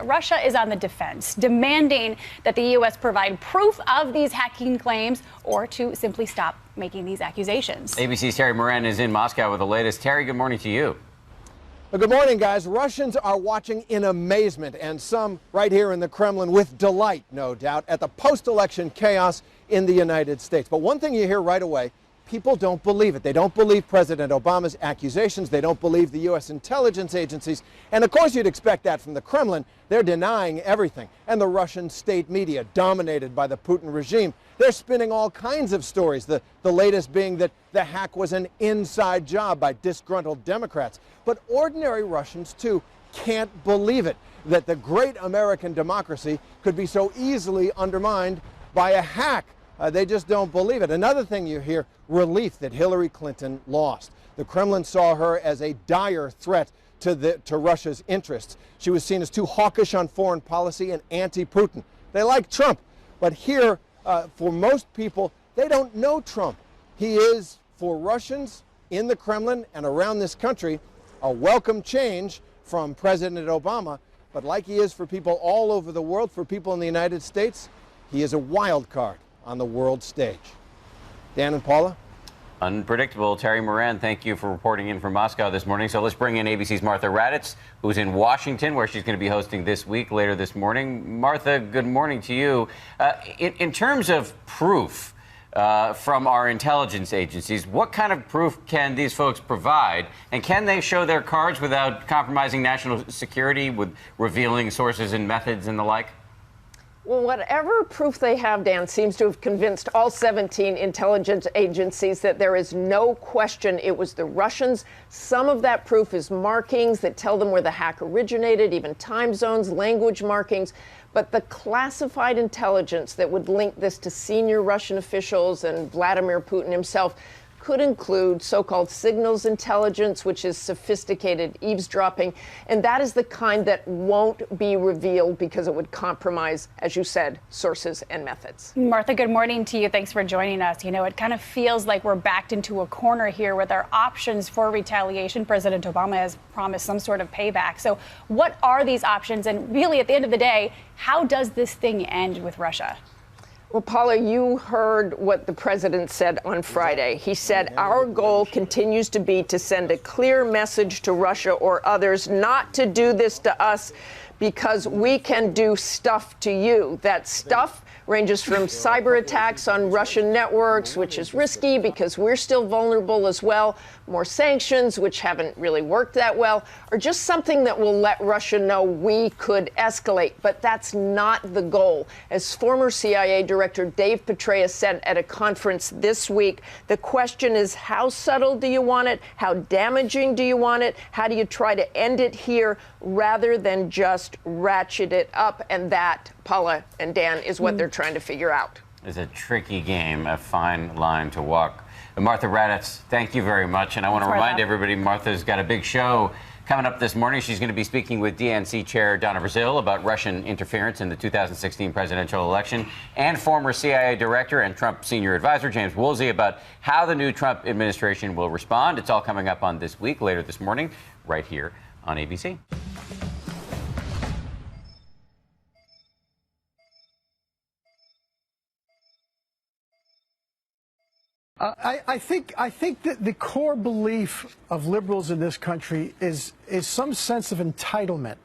Russia is on the defense, demanding that the U.S. provide proof of these hacking claims or to simply stop making these accusations. ABC's Terry Moran is in Moscow with the latest. Terry, good morning to you. Well, good morning, guys. Russians are watching in amazement, and some right here in the Kremlin with delight, no doubt, at the post-election chaos in the United States. But one thing you hear right away, people don't believe it. They don't believe President Obama's accusations. They don't believe the U.S. intelligence agencies. And of course, you'd expect that from the Kremlin. They're denying everything. And the Russian state media, dominated by the Putin regime, they're spinning all kinds of stories, the latest being that the hack was an inside job by disgruntled Democrats. But ordinary Russians, too, can't believe it, that the great American democracy could be so easily undermined by a hack. They just don't believe it. Another thing you hear, relief that Hillary Clinton lost. The Kremlin saw her as a dire threat to Russia's interests. She was seen as too hawkish on foreign policy and anti-Putin. They like Trump, but here, for most people, they don't know Trump. He is, for Russians in the Kremlin and around this country, a welcome change from President Obama, but like he is for people all over the world, for people in the United States, he is a wild card on the world stage. Dan and Paula? Unpredictable. Terry Moran, thank you for reporting in from Moscow this morning. So let's bring in ABC's Martha Raddatz, who's in Washington, where she's going to be hosting this week, later this morning. Martha, good morning to you. In terms of proof from our intelligence agencies, what kind of proof can these folks provide? And can they show their cards without compromising national security, with revealing sources and methods and the like? Well, whatever proof they have, Dan, seems to have convinced all 17 intelligence agencies that there is no question it was the Russians. Some of that proof is markings that tell them where the hack originated, even time zones, language markings. But the classified intelligence that would link this to senior Russian officials and Vladimir Putin himself could include so-called signals intelligence, which is sophisticated eavesdropping. And that is the kind that won't be revealed because it would compromise, as you said, sources and methods. Martha, good morning to you. Thanks for joining us. You know, it kind of feels like we're backed into a corner here with our options for retaliation. President Obama has promised some sort of payback. So what are these options? And really, at the end of the day, how does this thing end with Russia? Well, Paula, you heard what the president said on Friday. He said, our goal continues to be to send a clear message to Russia or others not to do this to us because we can do stuff to you. That stuff ranges from cyber attacks on Russian networks, which is risky because we're still vulnerable as well, more sanctions, which haven't really worked that well, or just something that will let Russia know we could escalate. But that's not the goal. As former CIA Director Dave Petraeus said at a conference this week, the question is, how subtle do you want it? How damaging do you want it? How do you try to end it here rather than just ratchet it up? And that, Paula and Dan, is what they're trying to figure out. It's a tricky game, a fine line to walk. Martha Raddatz, thank you very much. And I want to remind everybody, Martha's got a big show coming up this morning. She's going to be speaking with DNC Chair Donna Brazile about Russian interference in the 2016 presidential election, and former CIA Director and Trump Senior Advisor James Woolsey about how the new Trump administration will respond. It's all coming up on This Week later this morning, right here on ABC. I think that the core belief of liberals in this country is some sense of entitlement,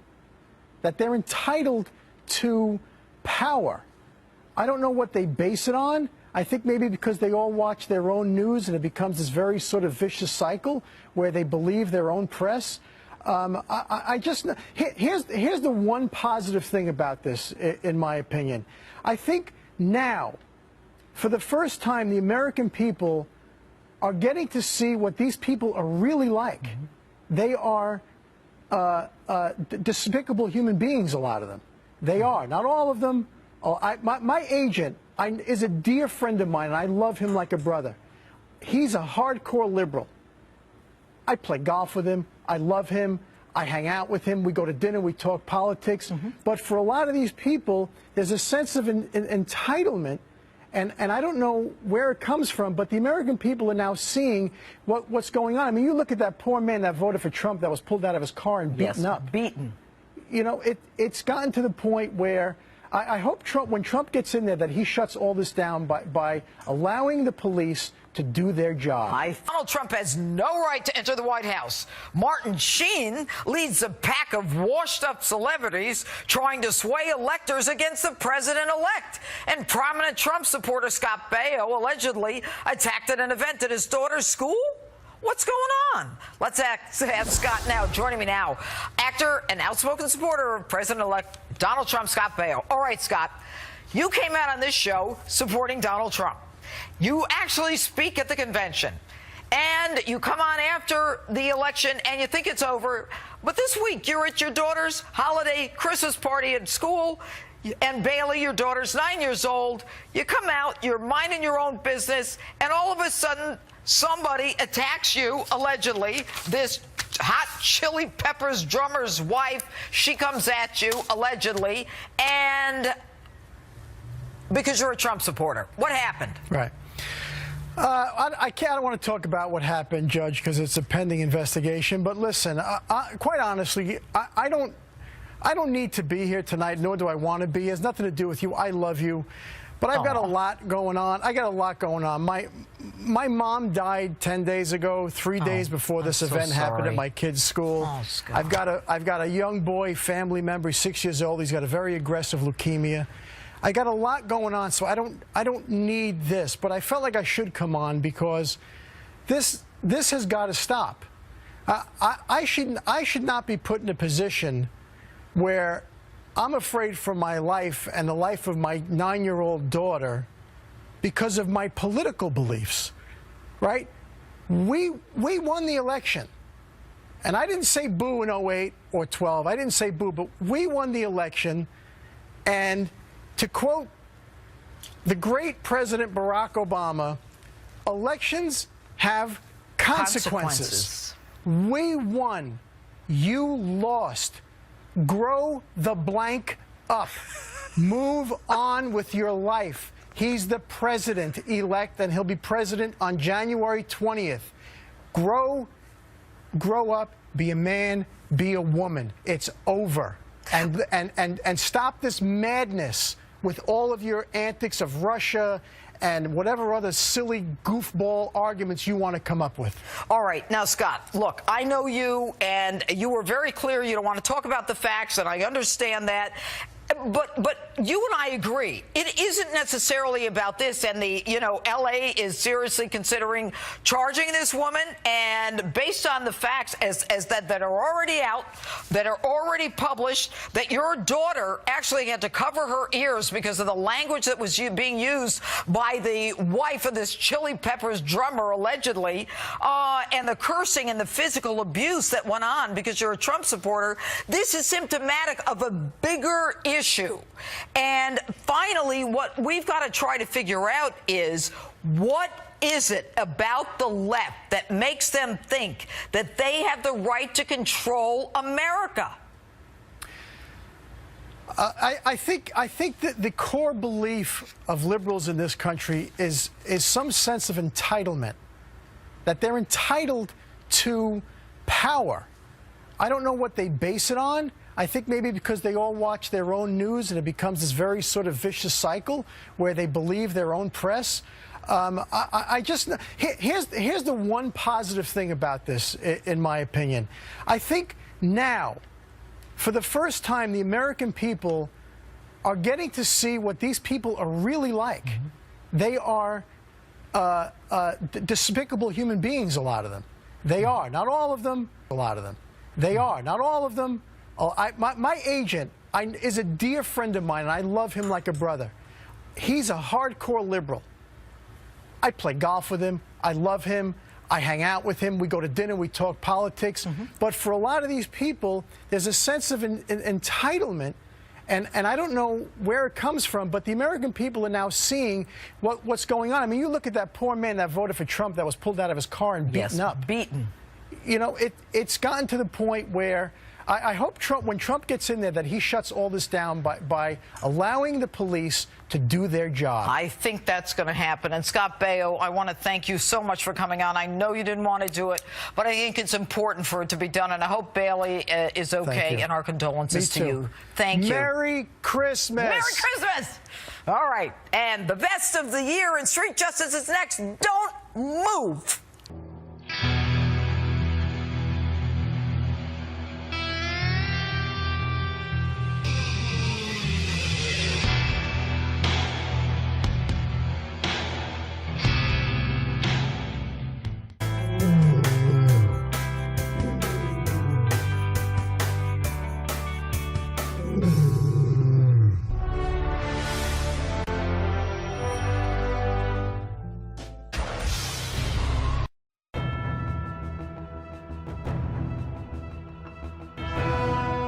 that they're entitled to power. I don't know what they base it on. I think maybe because they all watch their own news and it becomes this very sort of vicious cycle where they believe their own press. Here's the one positive thing about this, in my opinion. I think now, for the first time, the American people are getting to see what these people are really like. They are despicable human beings, a lot of them. They are. Not all of them. My agent is a dear friend of mine, and I love him like a brother. He's a hardcore liberal. I play golf with him. I love him. I hang out with him. We go to dinner. We talk politics. But for a lot of these people, there's a sense of entitlement. And I don't know where it comes from, but the American people are now seeing what's going on. I mean, you look at that poor man that voted for Trump that was pulled out of his car and beaten up. you know, it's gotten to the point where I hope Trump, when Trump gets in there, that he shuts all this down by allowing the police to do their job. Donald Trump has no right to enter the White House. Martin Sheen leads a pack of washed-up celebrities trying to sway electors against the president-elect. And prominent Trump supporter Scott Baio allegedly attacked at an event at his daughter's school. What's going on? Let's have Scott now. Joining me now, actor and outspoken supporter of President-elect Donald Trump, Scott Baio. All right, Scott, you came out on this show supporting Donald Trump. You actually speak at the convention, and you come on after the election, and you think it's over. But this week, you're at your daughter's holiday Christmas party at school, and Bailey, your daughter's 9 years old. You come out, you're minding your own business, and all of a sudden, somebody attacks you, allegedly. This Hot Chili Peppers drummer's wife, she comes at you, allegedly, and because you're a Trump supporter. What happened? Right. I don't want to talk about what happened, Judge, because it's a pending investigation. But listen, quite honestly, I don't need to be here tonight, nor do I want to be. It has nothing to do with you. I love you. But I've got a lot going on. I got a lot going on. My mom died 10 days ago, 3 days before this event happened at my kid's school. I've got a young boy, family member, he's 6 years old. He's got a very aggressive leukemia. I got a lot going on, so I don't need this. But I felt like I should come on because this has got to stop. I should not be put in a position where I'm afraid for my life and the life of my 9-year-old daughter because of my political beliefs, right? We won the election. And I didn't say boo in 08 or 12. I didn't say boo, but we won the election. And to quote the great President Barack Obama, elections have consequences. We won. You lost. Grow the blank up. Move on with your life. He's the president-elect, and he'll be president on January 20th. Grow up, be a man, be a woman. It's over. And stop this madness with all of your antics of Russia and whatever other silly goofball arguments you want to come up with. All right. Now, Scott, look, I know you, and you were very clear you don't want to talk about the facts, and I understand that. But you and I agree. It isn't necessarily about this, and L.A. is seriously considering charging this woman, and based on the facts as that are already out, that are already published, that your daughter actually had to cover her ears because of the language that was being used by the wife of this Chili Peppers drummer, allegedly, and the cursing and the physical abuse that went on because you're a Trump supporter. This is symptomatic of a bigger issue. And finally, what we've got to try to figure out is what is it about the left that makes them think that they have the right to control America? I think that the core belief of liberals in this country is some sense of entitlement, that they're entitled to power. I don't know what they base it on. I think maybe because they all watch their own news and it becomes this very sort of vicious cycle where they believe their own press. Here's the one positive thing about this, in my opinion. I think now, for the first time, the American people are getting to see what these people are really like. Mm-hmm. They are despicable human beings, a lot of them. They are. Not all of them. A lot of them. They are. Not all of them. My agent is a dear friend of mine, and I love him like a brother. He's a hardcore liberal. I play golf with him. I love him. I hang out with him. We go to dinner. We talk politics. Mm-hmm. But for a lot of these people, there's a sense of entitlement, and I don't know where it comes from, but the American people are now seeing what's going on. I mean, you look at that poor man that voted for Trump that was pulled out of his car and beaten up. Beaten. You know, it's gotten to the point where I hope when Trump gets in there, that he shuts all this down by allowing the police to do their job. I think that's going to happen. And Scott Baio, I want to thank you so much for coming on. I know you didn't want to do it, but I think it's important for it to be done. And I hope Bailey is okay. And our condolences to you. Thank you. Merry Christmas. Merry Christmas. All right. And the best of the year in street justice is next. Don't move.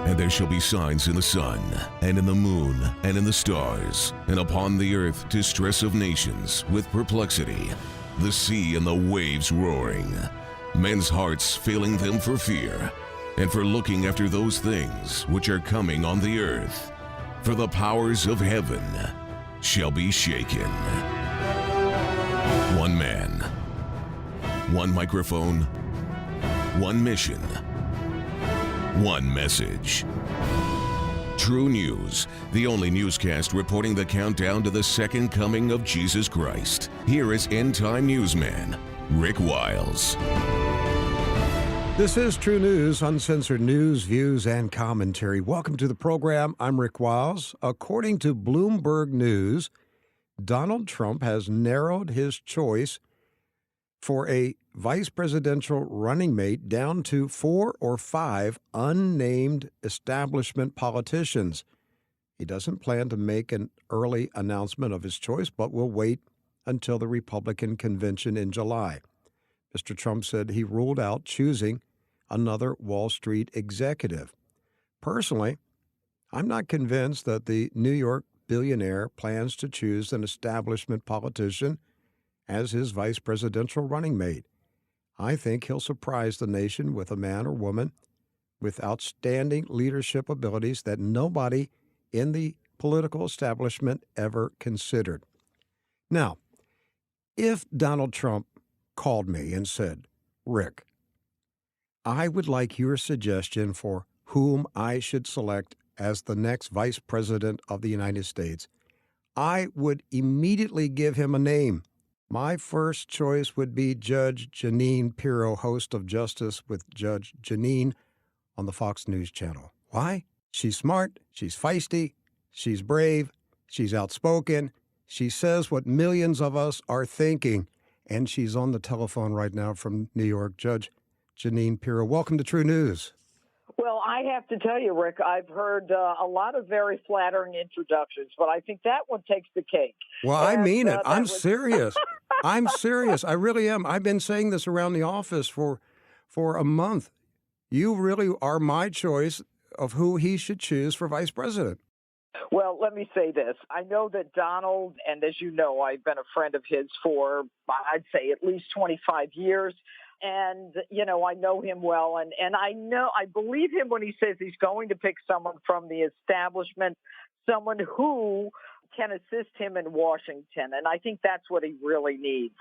And there shall be signs in the sun, and in the moon, and in the stars, and upon the earth distress of nations, with perplexity, the sea and the waves roaring, men's hearts failing them for fear, and for looking after those things which are coming on the earth. For the powers of heaven shall be shaken. One man, one microphone, one mission, one message. True News, the only newscast reporting the countdown to the second coming of Jesus Christ. Here is end-time newsman Rick Wiles. This is True News, uncensored news, views, and commentary. Welcome to the program. I'm Rick Wiles. According to Bloomberg News, Donald Trump has narrowed his choice for a vice presidential running mate down to 4 or 5 unnamed establishment politicians. He doesn't plan to make an early announcement of his choice, but will wait until the Republican convention in July. Mr. Trump said he ruled out choosing another Wall Street executive. Personally, I'm not convinced that the New York billionaire plans to choose an establishment politician as his vice presidential running mate. I think he'll surprise the nation with a man or woman with outstanding leadership abilities that nobody in the political establishment ever considered. Now, if Donald Trump called me and said, Rick, I would like your suggestion for whom I should select as the next vice president of the United States, I would immediately give him a name. My first choice would be Judge Jeanine Pirro, host of Justice with Judge Jeanine on the Fox News Channel. Why? She's smart, she's feisty, she's brave, she's outspoken, she says what millions of us are thinking, and she's on the telephone right now from New York. Judge Jeanine Pirro, welcome to True News. Well, I have to tell you, Rick, I've heard a lot of very flattering introductions, but I think that one takes the cake. Well, I mean it. I'm serious. I'm serious. I really am. I've been saying this around the office for a month. You really are my choice of who he should choose for vice president. Well, let me say this. I know that Donald, and as you know, I've been a friend of his for, I'd say, at least 25 years. And, you know, I know him well, and I believe him when he says he's going to pick someone from the establishment, someone who can assist him in Washington. And I think that's what he really needs.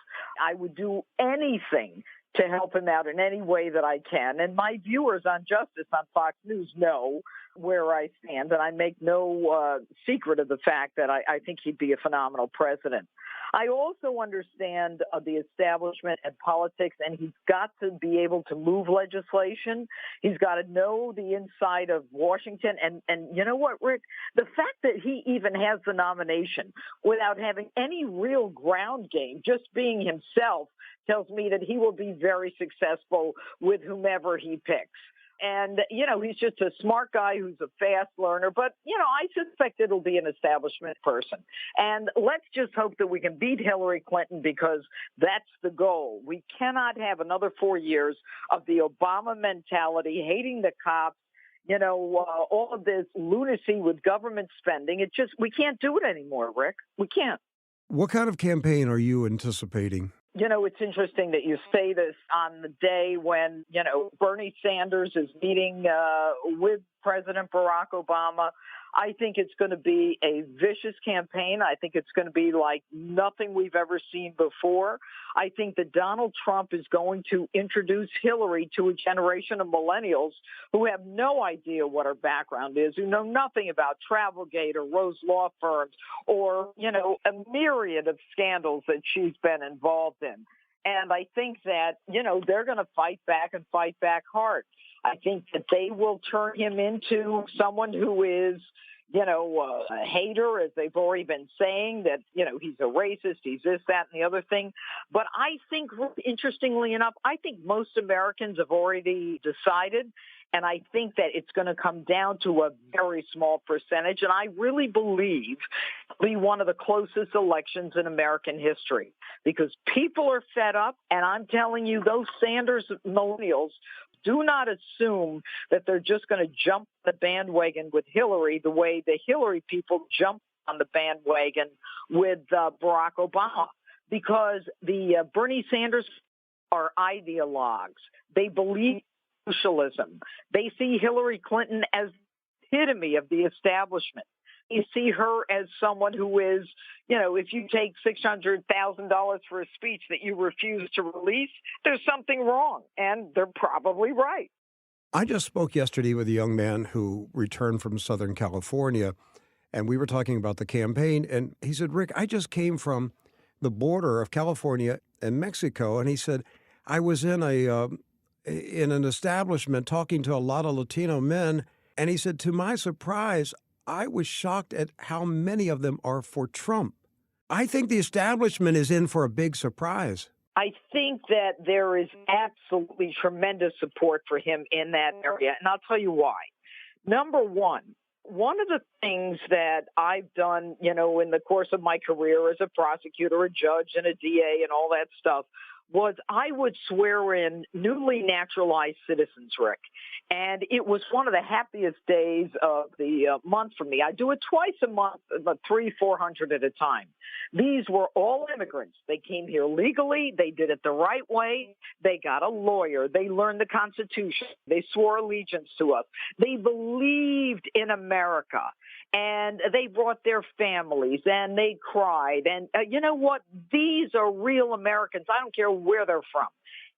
I would do anything to help him out in any way that I can. And my viewers on Justice on Fox News know where I stand, and I make no secret of the fact that I think he'd be a phenomenal president. I also understand the establishment and politics, and he's got to be able to move legislation. He's got to know the inside of Washington. And you know what, Rick? The fact that he even has the nomination without having any real ground game, just being himself, tells me that he will be very successful with whomever he picks. And, you know, he's just a smart guy who's a fast learner. But, you know, I suspect it'll be an establishment person. And let's just hope that we can beat Hillary Clinton, because that's the goal. We cannot have another 4 years of the Obama mentality, hating the cops, you know, all of this lunacy with government spending. We can't do it anymore, Rick. We can't. What kind of campaign are you anticipating? It's interesting that you say this on the day when, Bernie Sanders is meeting with President Barack Obama. I think it's going to be a vicious campaign. I think it's going to be like nothing we've ever seen before. I think that Donald Trump is going to introduce Hillary to a generation of millennials who have no idea what her background is, who know nothing about Travelgate or Rose Law Firms or, a myriad of scandals that she's been involved in. And I think that, they're going to fight back and fight back hard. I think that they will turn him into someone who is, a hater, as they've already been saying, that, he's a racist, he's this, that, and the other thing. But I think, interestingly enough, I think most Americans have already decided. And I think that it's going to come down to a very small percentage. And I really believe it'll be one of the closest elections in American history because people are fed up. And I'm telling you, those Sanders millennials do not assume that they're just going to jump the bandwagon with Hillary the way the Hillary people jumped on the bandwagon with Barack Obama, because the Bernie Sanders are ideologues. They believe socialism. They see Hillary Clinton as the epitome of the establishment. You see her as someone who is, if you take $600,000 for a speech that you refuse to release, there's something wrong. And they're probably right. I just spoke yesterday with a young man who returned from Southern California, and we were talking about the campaign. And he said, Rick, I just came from the border of California and Mexico. And he said, I was in an establishment talking to a lot of Latino men. And he said, to my surprise, I was shocked at how many of them are for Trump. I think the establishment is in for a big surprise. I think that there is absolutely tremendous support for him in that area, and I'll tell you why. Number one of the things that I've done, in the course of my career as a prosecutor, a judge, and a DA and all that stuff, was I would swear in newly naturalized citizens, Rick. And it was one of the happiest days of the month for me. I do it twice a month, about 300-400 at a time. These were all immigrants. They came here legally. They did it the right way. They got a lawyer. They learned the Constitution. They swore allegiance to us. They believed in America. And they brought their families, and they cried. And you know what? These are real Americans. I don't care where they're from.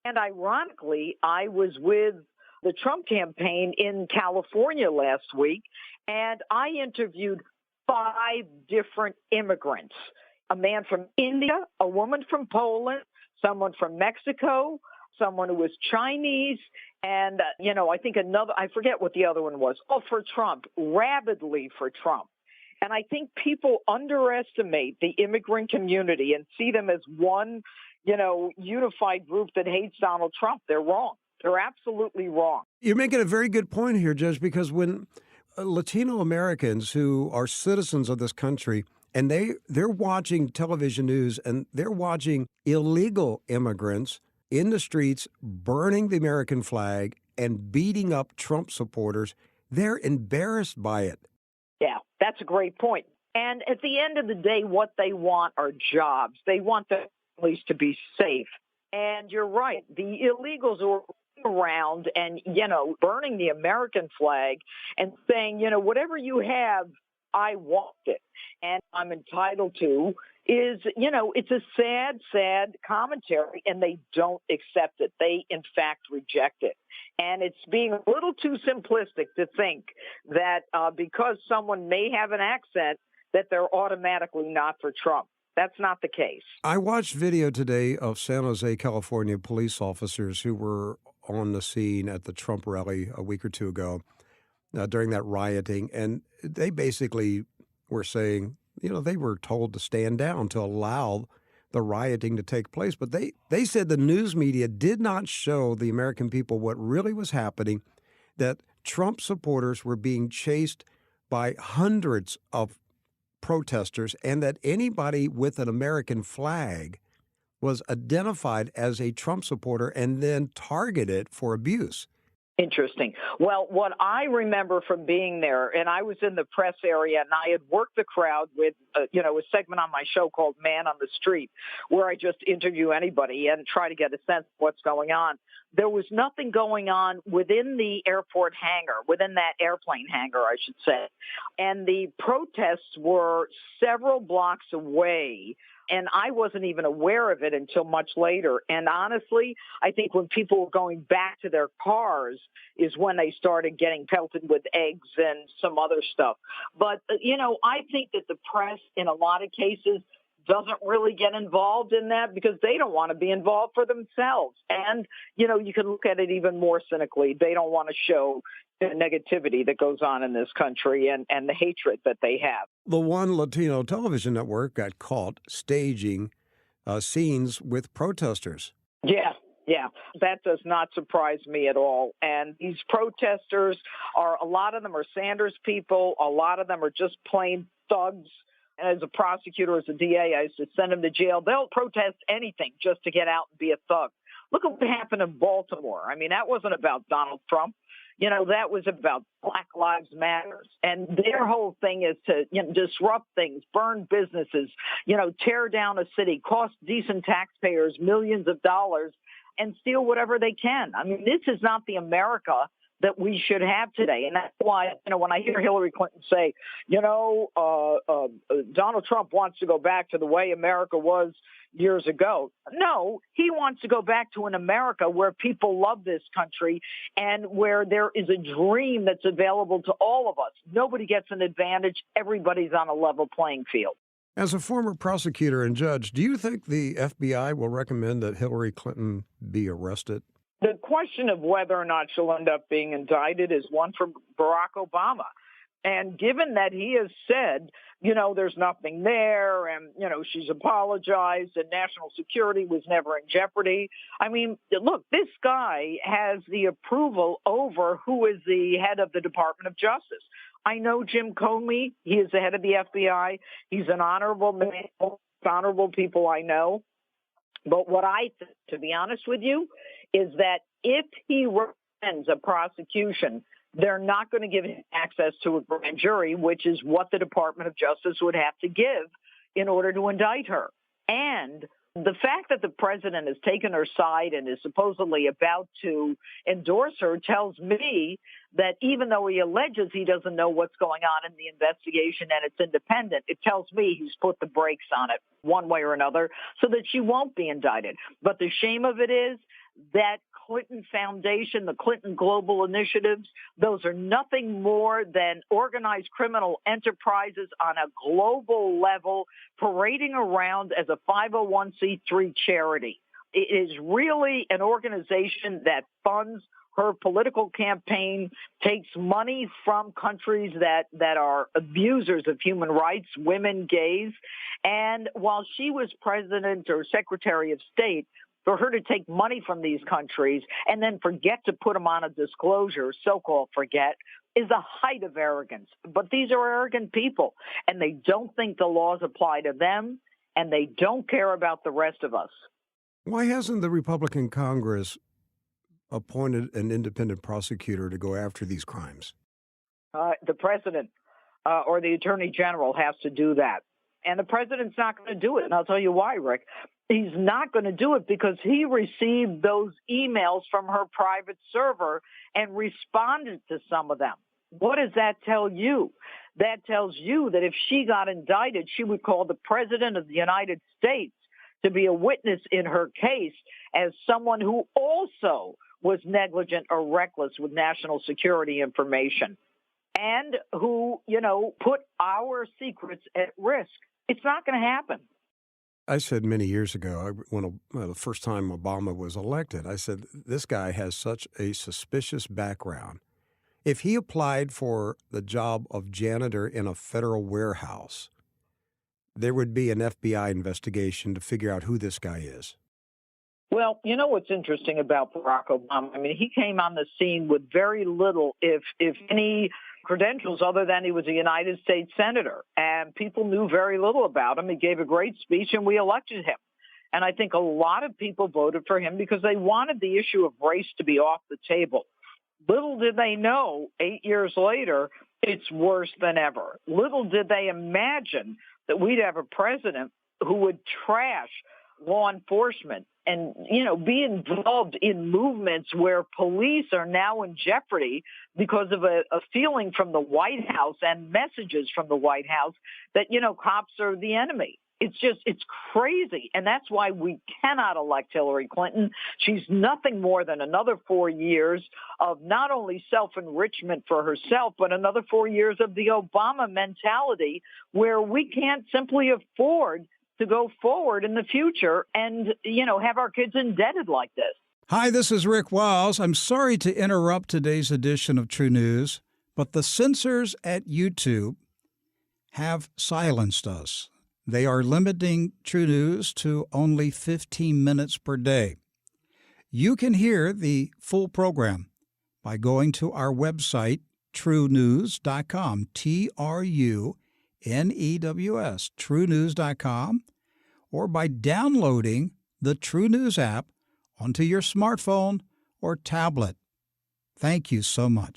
And ironically, I was with the Trump campaign in California last week, and I interviewed 5 different immigrants, a man from India, a woman from Poland, someone from Mexico, someone who was Chinese, and, I think I forget what the other one was. Oh, for Trump, rabidly for Trump. And I think people underestimate the immigrant community and see them as one, unified group that hates Donald Trump. They're wrong. They're absolutely wrong. You're making a very good point here, Judge, because when Latino Americans who are citizens of this country, and they're watching television news and they're watching illegal immigrants in the streets burning the American flag and beating up Trump supporters, they're embarrassed by it. Yeah, that's a great point. And at the end of the day, what they want are jobs. They want their families to be safe. And you're right. The illegals are around and, burning the American flag and saying, whatever you have, I want it and I'm entitled to is, it's a sad, sad commentary, and they don't accept it. They, in fact, reject it. And it's being a little too simplistic to think that because someone may have an accent, that they're automatically not for Trump. That's not the case. I watched video today of San Jose, California police officers who were on the scene at the Trump rally a week or two ago during that rioting, and they basically were saying, they were told to stand down to allow the rioting to take place. But they said the news media did not show the American people what really was happening, that Trump supporters were being chased by hundreds of protesters, and that anybody with an American flag was identified as a Trump supporter and then targeted for abuse. Interesting. Well, what I remember from being there, and I was in the press area, and I had worked the crowd with, a segment on my show called Man on the Street, where I just interview anybody and try to get a sense of what's going on. There was nothing going on within the airport hangar, within that airplane hangar, I should say. And the protests were several blocks away. And I wasn't even aware of it until much later. And honestly, I think when people were going back to their cars is when they started getting pelted with eggs and some other stuff. But, I think that the press, in a lot of cases, doesn't really get involved in that because they don't want to be involved for themselves. And, you can look at it even more cynically. They don't want to show the negativity that goes on in this country and the hatred that they have. The One Latino television network got caught staging scenes with protesters. Yeah, that does not surprise me at all. And these protesters a lot of them are Sanders people. A lot of them are just plain thugs. And as a prosecutor, as a DA, I used to send them to jail. They'll protest anything just to get out and be a thug. Look at what happened in Baltimore. I mean, that wasn't about Donald Trump. That was about Black Lives Matter. And their whole thing is to disrupt things, burn businesses, tear down a city, cost decent taxpayers millions of dollars, and steal whatever they can. I mean, this is not the America that we should have today. And that's why, when I hear Hillary Clinton say, Donald Trump wants to go back to the way America was years ago. No, he wants to go back to an America where people love this country and where there is a dream that's available to all of us. Nobody gets an advantage. Everybody's on a level playing field. As a former prosecutor and judge, do you think the FBI will recommend that Hillary Clinton be arrested? The question of whether or not she'll end up being indicted is one for Barack Obama. And given that he has said, there's nothing there and, she's apologized and national security was never in jeopardy. I mean, look, this guy has the approval over who is the head of the Department of Justice. I know Jim Comey. He is the head of the FBI. He's an honorable man, honorable people I know. But what I think, to be honest with you, is that if he recommends a prosecution, they're not going to give him access to a grand jury, which is what the Department of Justice would have to give in order to indict her. And the fact that the president has taken her side and is supposedly about to endorse her tells me that even though he alleges he doesn't know what's going on in the investigation and it's independent, it tells me he's put the brakes on it one way or another so that she won't be indicted. But the shame of it is that Clinton Foundation, the Clinton Global Initiatives, those are nothing more than organized criminal enterprises on a global level parading around as a 501c3 charity. It is really an organization that funds her political campaign, takes money from countries that are abusers of human rights, women, gays. And while she was president or secretary of state, for her to take money from these countries and then forget to put them on a disclosure, so-called forget, is the height of arrogance. But these are arrogant people, and they don't think the laws apply to them, and they don't care about the rest of us. Why hasn't the Republican Congress appointed an independent prosecutor to go after these crimes? The president or the attorney general has to do that. And the president's not going to do it. And I'll tell you why, Rick. He's not going to do it because he received those emails from her private server and responded to some of them. What does that tell you? That tells you that if she got indicted, she would call the president of the United States to be a witness in her case as someone who also was negligent or reckless with national security information and who, put our secrets at risk. It's not going to happen. I said many years ago, when the first time Obama was elected, I said, this guy has such a suspicious background. If he applied for the job of janitor in a federal warehouse, there would be an FBI investigation to figure out who this guy is. Well, you know what's interesting about Barack Obama? I mean, he came on the scene with very little, if any, credentials other than he was a United States senator. And people knew very little about him. He gave a great speech, and we elected him. And I think a lot of people voted for him because they wanted the issue of race to be off the table. Little did they know, 8 years later, it's worse than ever. Little did they imagine that we'd have a president who would trash law enforcement and, be involved in movements where police are now in jeopardy because of a feeling from the White House and messages from the White House that, cops are the enemy. It's crazy. And that's why we cannot elect Hillary Clinton. She's nothing more than another 4 years of not only self-enrichment for herself, but another 4 years of the Obama mentality where we can't simply afford to go forward in the future and, have our kids indebted like this. Hi, this is Rick Wiles. I'm sorry to interrupt today's edition of True News, but the censors at YouTube have silenced us. They are limiting True News to only 15 minutes per day. You can hear the full program by going to our website, truenews.com, TRUNEWS, truenews.com, or by downloading the True News app onto your smartphone or tablet. Thank you so much.